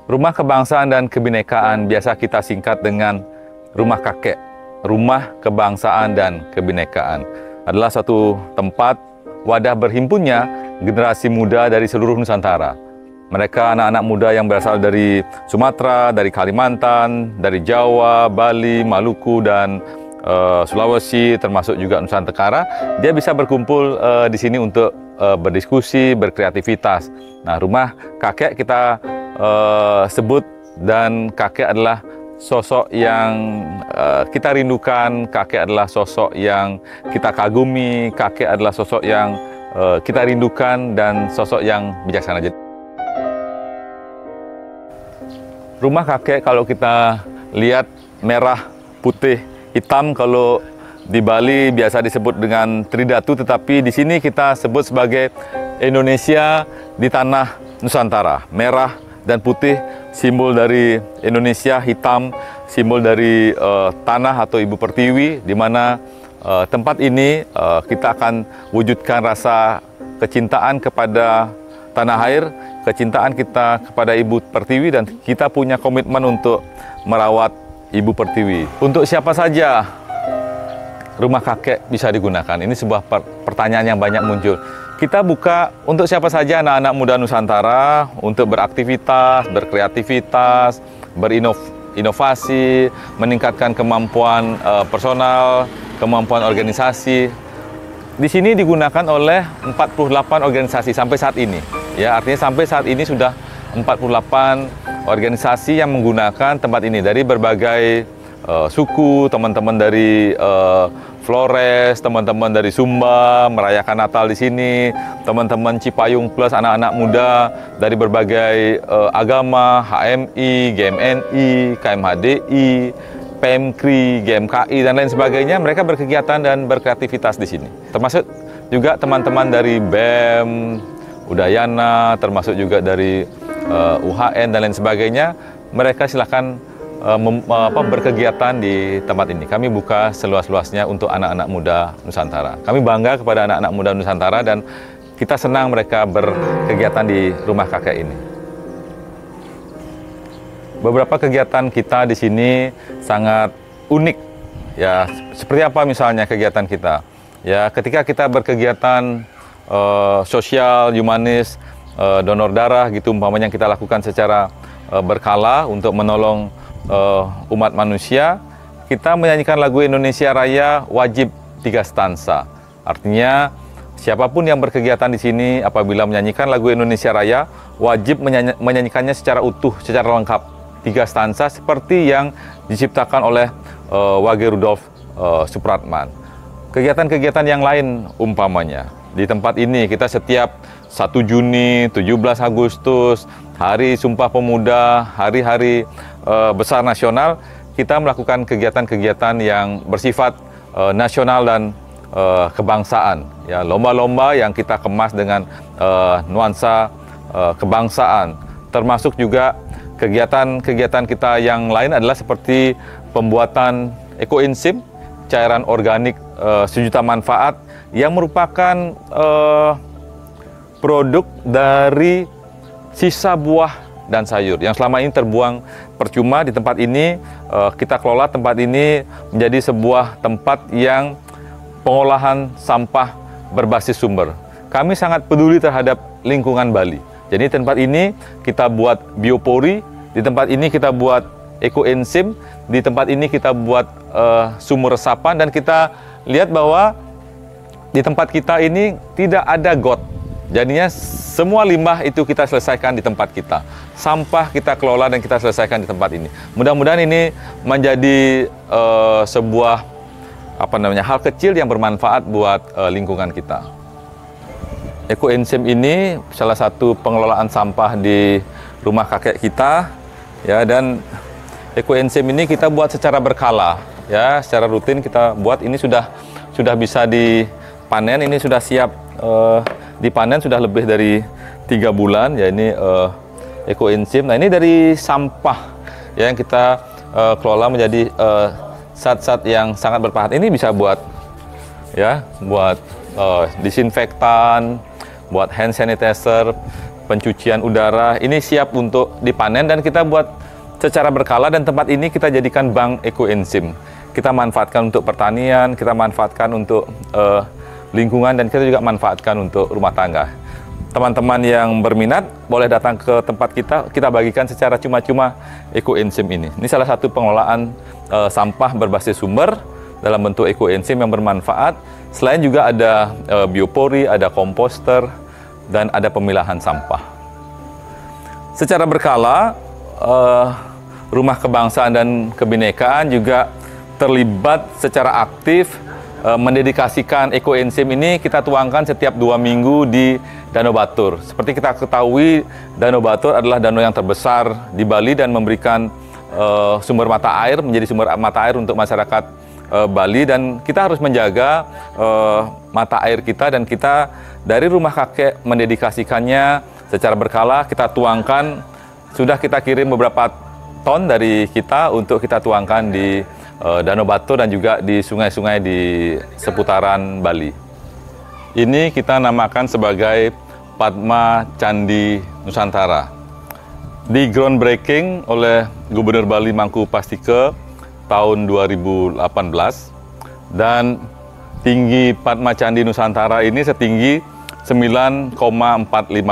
Rumah Kebangsaan dan Kebinekaan biasa kita singkat dengan Rumah Kakek. Rumah Kebangsaan dan Kebinekaan adalah suatu tempat wadah berhimpunnya generasi muda dari seluruh Nusantara. Mereka anak-anak muda yang berasal dari Sumatera, dari Kalimantan, dari Jawa, Bali, Maluku, dan Sulawesi, termasuk juga Nusantara Tenggara. Dia bisa berkumpul di sini untuk berdiskusi, berkreativitas. Nah, rumah kakek kita sebut, dan kakek adalah sosok yang kita rindukan, kakek adalah sosok yang kita kagumi, kakek adalah sosok yang kita rindukan, dan sosok yang bijaksana. Rumah kakek kalau kita lihat merah, putih, hitam, kalau di Bali biasa disebut dengan Tridatu, tetapi di sini kita sebut sebagai Indonesia di tanah Nusantara. Merah dan putih simbol dari Indonesia, hitam simbol dari tanah atau Ibu Pertiwi, di mana tempat ini kita akan wujudkan rasa kecintaan kepada tanah air, kecintaan kita kepada Ibu Pertiwi, dan kita punya komitmen untuk merawat Ibu Pertiwi. Untuk siapa saja rumah kakek bisa digunakan? Ini sebuah pertanyaan yang banyak muncul. Kita buka untuk siapa saja anak-anak muda Nusantara untuk beraktivitas, berkreativitas, berinovasi, meningkatkan kemampuan personal, kemampuan organisasi. Di sini digunakan oleh 48 organisasi sampai saat ini. Ya, artinya sampai saat ini sudah 48 organisasi yang menggunakan tempat ini dari berbagai suku, teman-teman dari Flores, teman-teman dari Sumba merayakan Natal di sini, teman-teman Cipayung Plus, anak-anak muda dari berbagai agama, HMI, GMNI, KMHDI, PMKRI, GMKI, dan lain sebagainya. Mereka berkegiatan dan berkreativitas di sini. Termasuk juga teman-teman dari BEM, Udayana, termasuk juga dari UHN dan lain sebagainya. Mereka silakan berkegiatan di tempat ini. Kami buka seluas-luasnya untuk anak-anak muda Nusantara. Kami bangga kepada anak-anak muda Nusantara, dan kita senang mereka berkegiatan di rumah kakek ini. Beberapa kegiatan kita di sini sangat unik. Ya, seperti apa misalnya kegiatan kita? Ya, ketika kita berkegiatan sosial, humanis, donor darah gitu umpamanya, kita lakukan secara berkala untuk menolong umat manusia, kita menyanyikan lagu Indonesia Raya wajib 3 stansa. Artinya siapapun yang berkegiatan di sini apabila menyanyikan lagu Indonesia Raya wajib menyanyikannya secara utuh, secara lengkap, 3 stansa seperti yang diciptakan oleh Wage Rudolf Supratman. Kegiatan-kegiatan yang lain umpamanya di tempat ini, kita setiap 1 Juni, 17 Agustus, Hari Sumpah Pemuda, hari-hari besar nasional, kita melakukan kegiatan-kegiatan yang bersifat nasional dan kebangsaan. Ya, lomba-lomba yang kita kemas dengan nuansa kebangsaan. Termasuk juga kegiatan-kegiatan kita yang lain adalah seperti pembuatan ekoenzim, cairan organik sejuta manfaat, yang merupakan produk dari sisa buah dan sayur yang selama ini terbuang percuma. Di tempat ini kita kelola tempat ini menjadi sebuah tempat yang pengolahan sampah berbasis sumber. Kami sangat peduli terhadap lingkungan Bali. Jadi tempat ini kita buat biopori, di tempat ini kita buat ekoenzim, di tempat ini kita buat sumur resapan, dan kita lihat bahwa di tempat kita ini tidak ada got. Jadinya semua limbah itu kita selesaikan di tempat kita. Sampah kita kelola dan kita selesaikan di tempat ini. Mudah-mudahan ini menjadi sebuah hal kecil yang bermanfaat buat lingkungan kita. Ekoenzim ini salah satu pengelolaan sampah di rumah kakek kita, ya, dan ekoenzim ini kita buat secara berkala, ya, secara rutin kita buat. Ini sudah bisa dipanen, ini sudah siap dipanen, sudah lebih dari 3 bulan, ya. Ini ekoenzim. Nah, ini dari sampah, ya, yang kita kelola menjadi zat-zat yang sangat bermanfaat. Ini bisa buat, ya, buat disinfektan, buat hand sanitizer, pencucian udara, ini siap untuk dipanen dan kita buat secara berkala, dan tempat ini kita jadikan bank ekoenzim. Kita manfaatkan untuk pertanian, kita manfaatkan untuk lingkungan, dan kita juga manfaatkan untuk rumah tangga. Teman-teman yang berminat boleh datang ke tempat kita bagikan secara cuma-cuma ekoenzim ini. Ini salah satu pengelolaan sampah berbasis sumber dalam bentuk ekoenzim yang bermanfaat. Selain juga ada biopori, ada komposter, dan ada pemilahan sampah. Secara berkala, Rumah Kebangsaan dan Kebinekaan juga terlibat secara aktif mendedikasikan ekoenzim ini. Kita tuangkan setiap 2 minggu di Danau Batur. Seperti kita ketahui, Danau Batur adalah danau yang terbesar di Bali dan memberikan sumber mata air, menjadi sumber mata air untuk masyarakat Bali, dan kita harus menjaga mata air kita, dan kita dari Rumah Kakek mendedikasikannya secara berkala. Kita tuangkan, sudah kita kirim beberapa ton dari kita untuk kita tuangkan di Danau Batur dan juga di sungai-sungai di seputaran Bali. Ini kita namakan sebagai Padma Candi Nusantara. Di groundbreaking oleh Gubernur Bali Mangku Pastike tahun 2018, dan tinggi Padma Candi Nusantara ini setinggi 9,45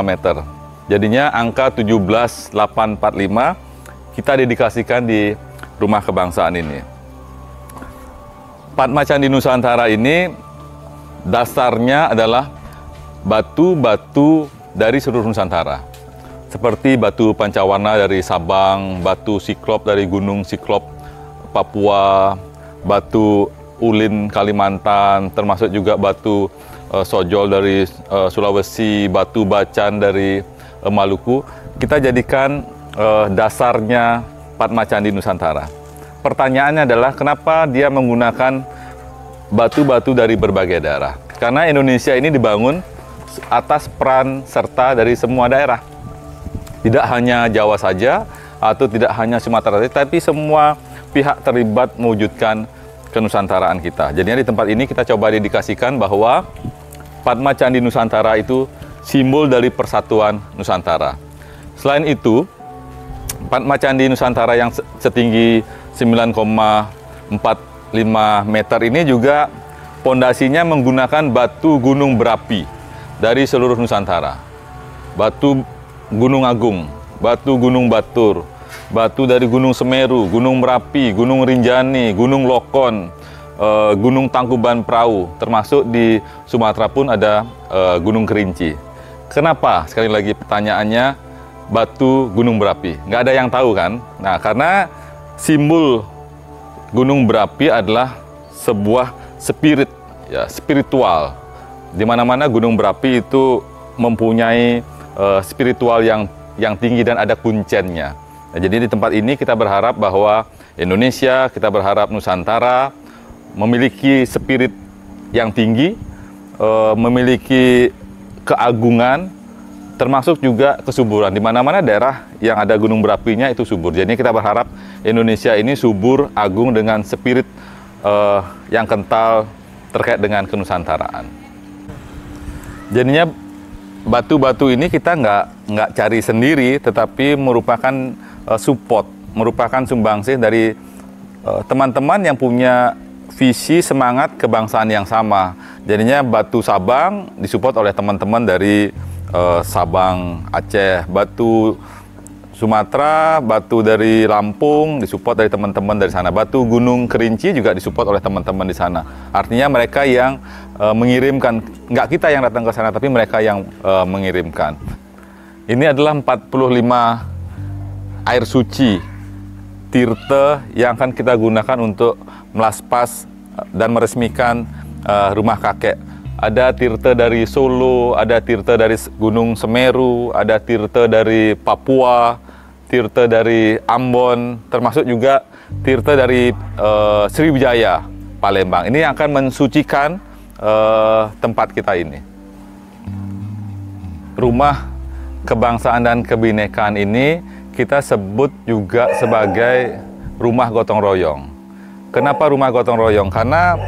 meter. Jadinya angka 17845 kita dedikasikan di Rumah Kebangsaan ini. Padma Candi Nusantara ini dasarnya adalah batu-batu dari seluruh Nusantara. Seperti batu pancawarna dari Sabang, batu siklop dari Gunung Siklop Papua, batu ulin Kalimantan, termasuk juga batu sojol dari Sulawesi, batu bacan dari Maluku. Kita jadikan dasarnya Padma Candi Nusantara. Pertanyaannya adalah kenapa dia menggunakan batu-batu dari berbagai daerah? Karena Indonesia ini dibangun atas peran serta dari semua daerah. Tidak hanya Jawa saja, atau tidak hanya Sumatera saja, tapi semua pihak terlibat mewujudkan kenusantaraan kita. Jadinya di tempat ini kita coba dedikasikan bahwa Padma Candi Nusantara itu simbol dari persatuan Nusantara. Selain itu, Padma Candi Nusantara yang setinggi 9,45 meter ini juga pondasinya menggunakan batu gunung berapi dari seluruh Nusantara. Batu Gunung Agung, batu Gunung Batur, batu dari Gunung Semeru, Gunung Merapi, Gunung Rinjani, Gunung Lokon, Gunung Tangkuban Perahu, termasuk di Sumatera pun ada Gunung Kerinci. Kenapa? Sekali lagi pertanyaannya, batu gunung berapi. Nggak ada yang tahu kan? Nah, karena simbol gunung berapi adalah sebuah spirit, ya, spiritual. Di mana-mana gunung berapi itu mempunyai spiritual yang tinggi dan ada kuncennya. Nah, jadi di tempat ini kita berharap bahwa Indonesia, kita berharap Nusantara memiliki spirit yang tinggi, memiliki keagungan, termasuk juga kesuburan. Di mana-mana daerah yang ada gunung berapinya itu subur. Jadi kita berharap Indonesia ini subur, agung dengan spirit yang kental terkait dengan kenusantaraan. Jadinya batu-batu ini kita nggak cari sendiri, tetapi merupakan support, merupakan sumbangsih dari teman-teman yang punya visi semangat kebangsaan yang sama. Jadinya batu Sabang disupport oleh teman-teman dari Sabang, Aceh, batu Sumatera, batu dari Lampung disupport dari teman-teman dari sana, batu Gunung Kerinci juga disupport oleh teman-teman di sana. Artinya mereka yang mengirimkan, nggak kita yang datang ke sana, tapi mereka yang mengirimkan. Ini adalah 45 air suci tirta yang akan kita gunakan untuk melaspas dan meresmikan rumah kakek. Ada tirta dari Solo, ada tirta dari Gunung Semeru, ada tirta dari Papua, tirta dari Ambon, termasuk juga tirta dari Sriwijaya, Palembang. Ini yang akan mensucikan tempat kita ini. Rumah Kebangsaan dan Kebinekaan ini kita sebut juga sebagai rumah gotong royong. Kenapa rumah gotong royong? Karena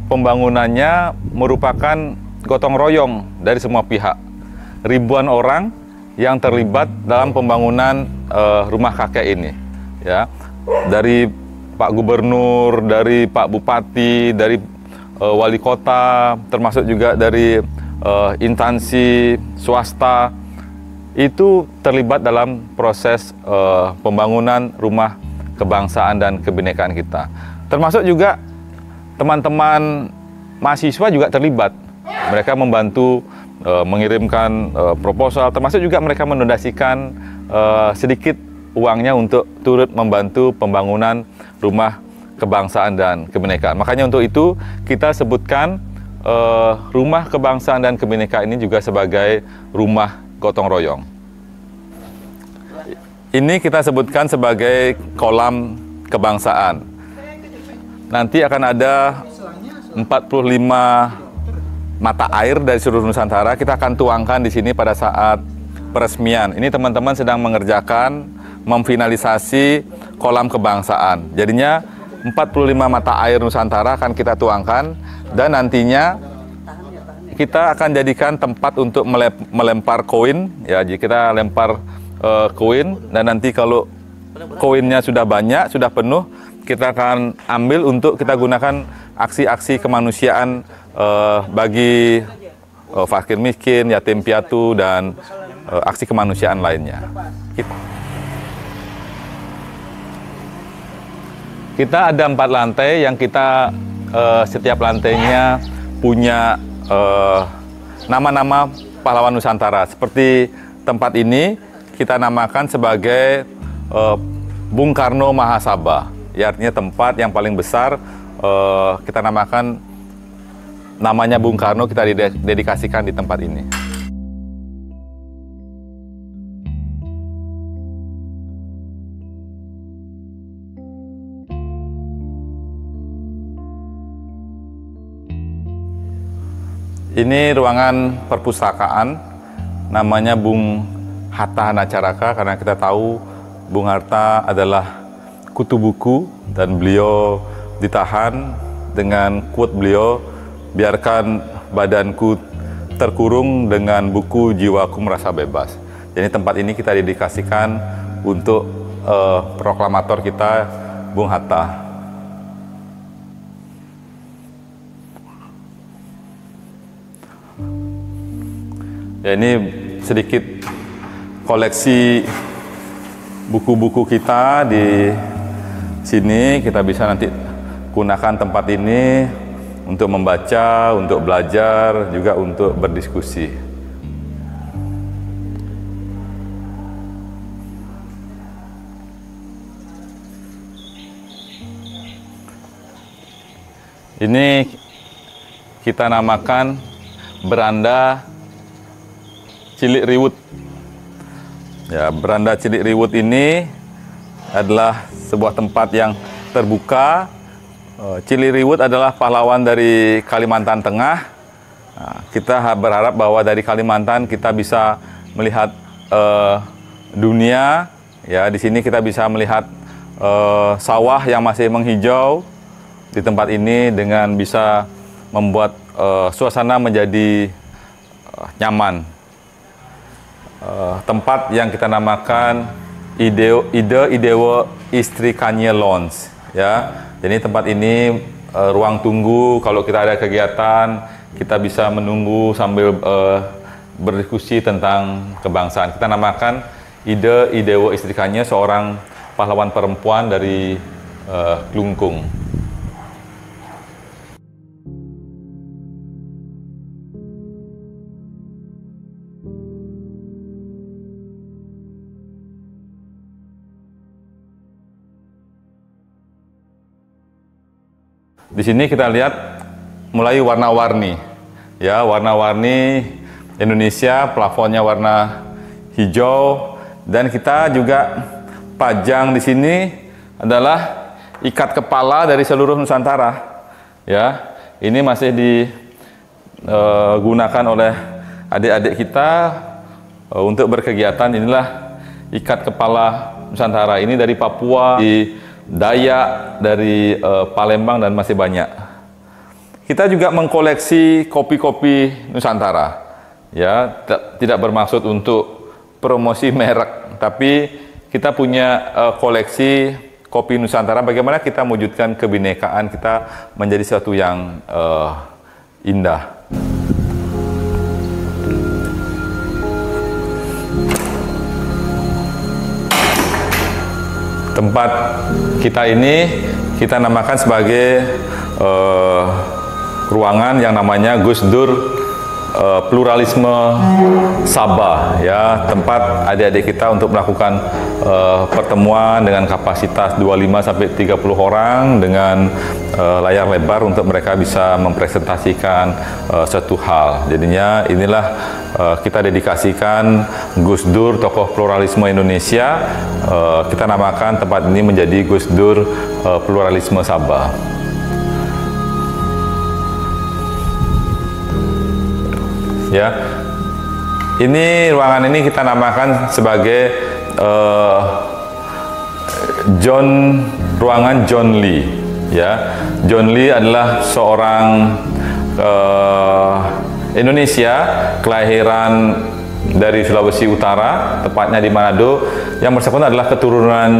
pembangunannya merupakan gotong royong dari semua pihak. Ribuan orang yang terlibat dalam pembangunan rumah kakek ini, ya. Dari Pak Gubernur, dari Pak Bupati, dari wali kota, termasuk juga dari instansi swasta, itu terlibat dalam proses pembangunan rumah kebangsaan dan kebinekaan kita. Termasuk juga teman-teman mahasiswa juga terlibat. Mereka membantu mengirimkan proposal, termasuk juga mereka mendonasikan sedikit uangnya untuk turut membantu pembangunan rumah kebangsaan dan kebinekaan. Makanya untuk itu kita sebutkan rumah kebangsaan dan kebinekaan ini juga sebagai rumah gotong royong. Ini kita sebutkan sebagai kolam kebangsaan. Nanti akan ada 45 mata air dari seluruh Nusantara. Kita akan tuangkan di sini pada saat peresmian. Ini teman-teman sedang mengerjakan, memfinalisasi kolam kebangsaan. Jadinya 45 mata air Nusantara akan kita tuangkan, dan nantinya kita akan jadikan tempat untuk melempar koin. Ya, jadi kita lempar koin, dan nanti kalau koinnya sudah banyak, sudah penuh, kita akan ambil untuk kita gunakan aksi-aksi kemanusiaan bagi fakir miskin, yatim piatu, dan aksi kemanusiaan lainnya. Kita ada 4 lantai yang kita setiap lantainya punya nama-nama pahlawan Nusantara. Seperti tempat ini kita namakan sebagai Bung Karno Mahasaba. Ya, artinya tempat yang paling besar, kita namakan namanya Bung Karno, kita dedikasikan di tempat ini. Ini ruangan perpustakaan, namanya Bung Hatta Hanacaraka, karena kita tahu Bung Hatta adalah kutu buku, dan beliau ditahan dengan quote beliau, "Biarkan badanku terkurung dengan buku, jiwaku merasa bebas." Jadi tempat ini kita dedikasikan untuk proklamator kita, Bung Hatta. Ya, ini sedikit koleksi buku-buku kita di sini. Kita bisa nanti gunakan tempat ini untuk membaca, untuk belajar, juga untuk berdiskusi. Ini kita namakan beranda Cilik Riwut. Ya, beranda Cilik Riwut ini adalah sebuah tempat yang terbuka. Cilik Riwut adalah pahlawan dari Kalimantan Tengah. Nah, kita berharap bahwa dari Kalimantan kita bisa melihat dunia. Ya, di sini kita bisa melihat sawah yang masih menghijau di tempat ini, dengan bisa membuat suasana menjadi nyaman. Tempat yang kita namakan Ide Idewo Istri Kanye Lounge, ya. Jadi tempat ini ruang tunggu, kalau kita ada kegiatan kita bisa menunggu sambil berdiskusi tentang kebangsaan. Kita namakan Ide Idewo Istri Kanye, seorang pahlawan perempuan dari Klungkung. Di sini kita lihat mulai warna-warni, ya, warna-warni Indonesia, plafonnya warna hijau, dan kita juga pajang di sini adalah ikat kepala dari seluruh Nusantara, ya. Ini masih digunakan oleh adik-adik kita untuk berkegiatan. Inilah ikat kepala Nusantara, ini dari Papua, di Dayak, dari Palembang, dan masih banyak. Kita juga mengkoleksi kopi-kopi Nusantara, ya, tidak bermaksud untuk promosi merek, tapi kita punya koleksi kopi Nusantara. Bagaimana kita mewujudkan kebinekaan kita menjadi sesuatu yang indah. Tempat kita ini kita namakan sebagai ruangan yang namanya Gus Dur Pluralisme Sabah, ya, tempat adik-adik kita untuk melakukan pertemuan dengan kapasitas 25 sampai 30 orang dengan layar lebar untuk mereka bisa mempresentasikan suatu hal. Jadinya inilah kita dedikasikan Gus Dur, tokoh pluralisme Indonesia. Kita namakan tempat ini menjadi Gus Dur Pluralisme Sabah. Ya, ini ruangan ini kita namakan sebagai ruangan John Lee. Ya, John Lee adalah seorang Indonesia, kelahiran dari Sulawesi Utara, tepatnya di Manado. Yang bersangkutan adalah keturunan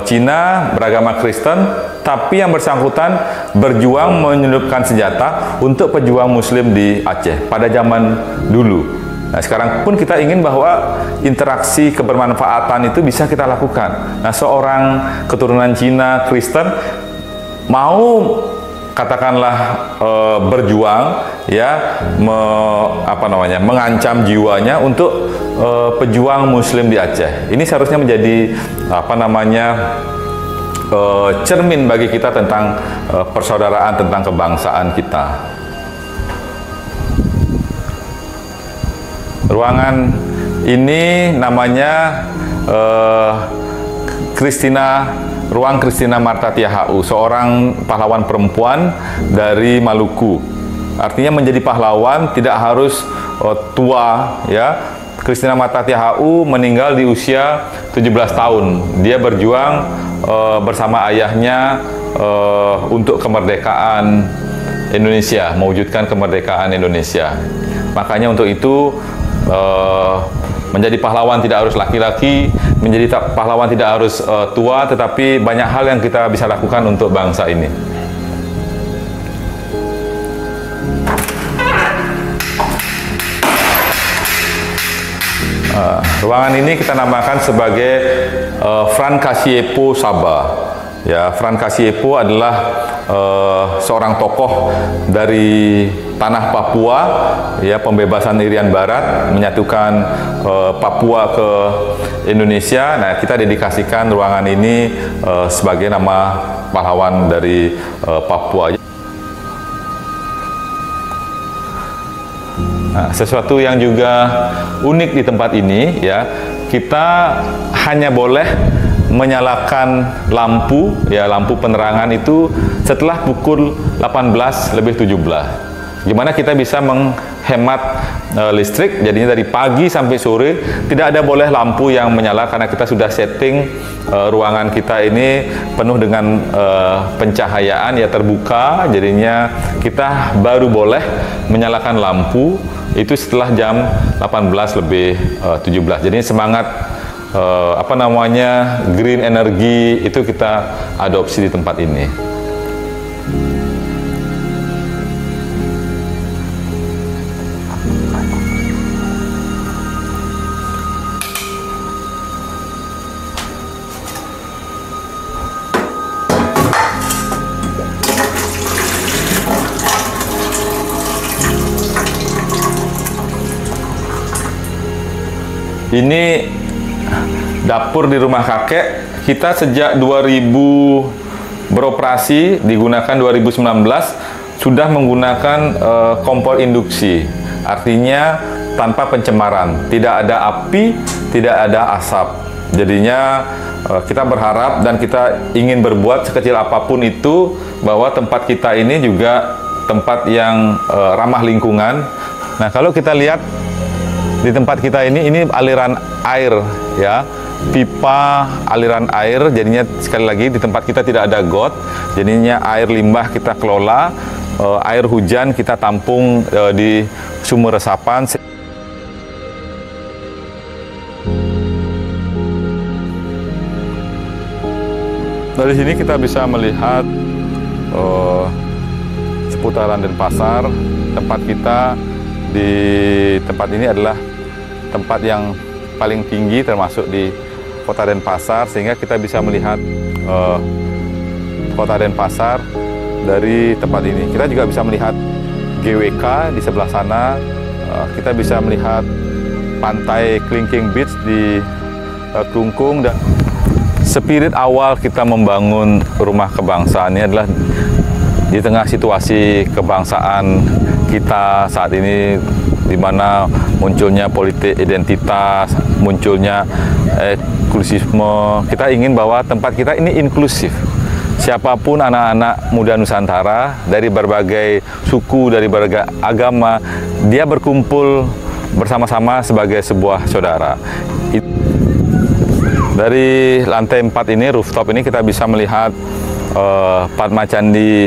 Cina, beragama Kristen, tapi yang bersangkutan berjuang menyelundupkan senjata untuk pejuang Muslim di Aceh pada zaman dulu. Nah, sekarang pun kita ingin bahwa interaksi kebermanfaatan itu bisa kita lakukan. Nah, seorang keturunan Cina Kristen mau katakanlah berjuang, ya, mengancam jiwanya untuk pejuang Muslim di Aceh. Ini seharusnya menjadi cermin bagi kita tentang persaudaraan, tentang kebangsaan kita. Ruangan ini namanya Ruang Christina Marta Tiahau, seorang pahlawan perempuan dari Maluku. Artinya menjadi pahlawan tidak harus tua, ya. Christina Marta Tiahau meninggal di usia 17 tahun. Dia berjuang bersama ayahnya untuk kemerdekaan Indonesia, mewujudkan kemerdekaan Indonesia. Makanya untuk itu menjadi pahlawan tidak harus laki-laki, menjadi pahlawan tidak harus tua, tetapi banyak hal yang kita bisa lakukan untuk bangsa ini. Ruangan ini kita namakan sebagai Fran Kasiepo Sabah. Ya, Fran Kasiepo adalah seorang tokoh dari tanah Papua, ya, pembebasan Irian Barat, menyatukan Papua ke Indonesia. Nah, kita dedikasikan ruangan ini sebagai nama pahlawan dari Papua. Nah, sesuatu yang juga unik di tempat ini, ya, kita hanya boleh menyalakan lampu, ya, lampu penerangan itu setelah pukul 18:17. Gimana kita bisa menghemat listrik? Jadinya dari pagi sampai sore tidak ada boleh lampu yang menyala karena kita sudah setting ruangan kita ini penuh dengan pencahayaan, ya, terbuka. Jadinya kita baru boleh menyalakan lampu itu setelah jam 18:17. Jadi semangat green energy itu kita adopsi di tempat ini. Ini dapur di rumah kakek. Kita sejak 2000 beroperasi, digunakan 2019, sudah menggunakan kompor induksi. Artinya tanpa pencemaran, tidak ada api, tidak ada asap. Jadinya kita berharap dan kita ingin berbuat sekecil apapun itu bahwa tempat kita ini juga tempat yang ramah lingkungan. Nah, kalau kita lihat di tempat kita ini aliran air, ya, pipa aliran air. Jadinya sekali lagi di tempat kita tidak ada got, jadinya air limbah kita kelola, air hujan kita tampung di sumur resapan. Dari sini kita bisa melihat seputaran Denpasar. Tempat kita di tempat ini adalah tempat yang paling tinggi termasuk di Kota Denpasar, sehingga kita bisa melihat Kota Denpasar dari tempat ini. Kita juga bisa melihat GWK di sebelah sana. Kita bisa melihat pantai Klingking Beach di Klungkung. Dan spirit awal kita membangun rumah kebangsaan ini adalah di tengah situasi kebangsaan kita saat ini, di mana munculnya politik identitas, munculnya inklusisme. Kita ingin bahwa tempat kita ini inklusif. Siapapun anak-anak muda Nusantara dari berbagai suku, dari berbagai agama, dia berkumpul bersama-sama sebagai sebuah saudara. Dari lantai 4 ini, rooftop ini, kita bisa melihat Padma Candi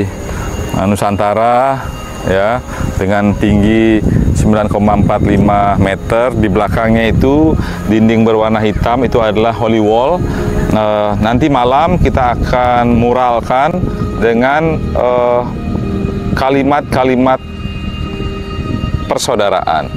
Nusantara ya, dengan tinggi 9,45 meter. Di belakangnya itu dinding berwarna hitam, itu adalah Holy Wall. Nanti malam kita akan muralkan dengan kalimat-kalimat persaudaraan.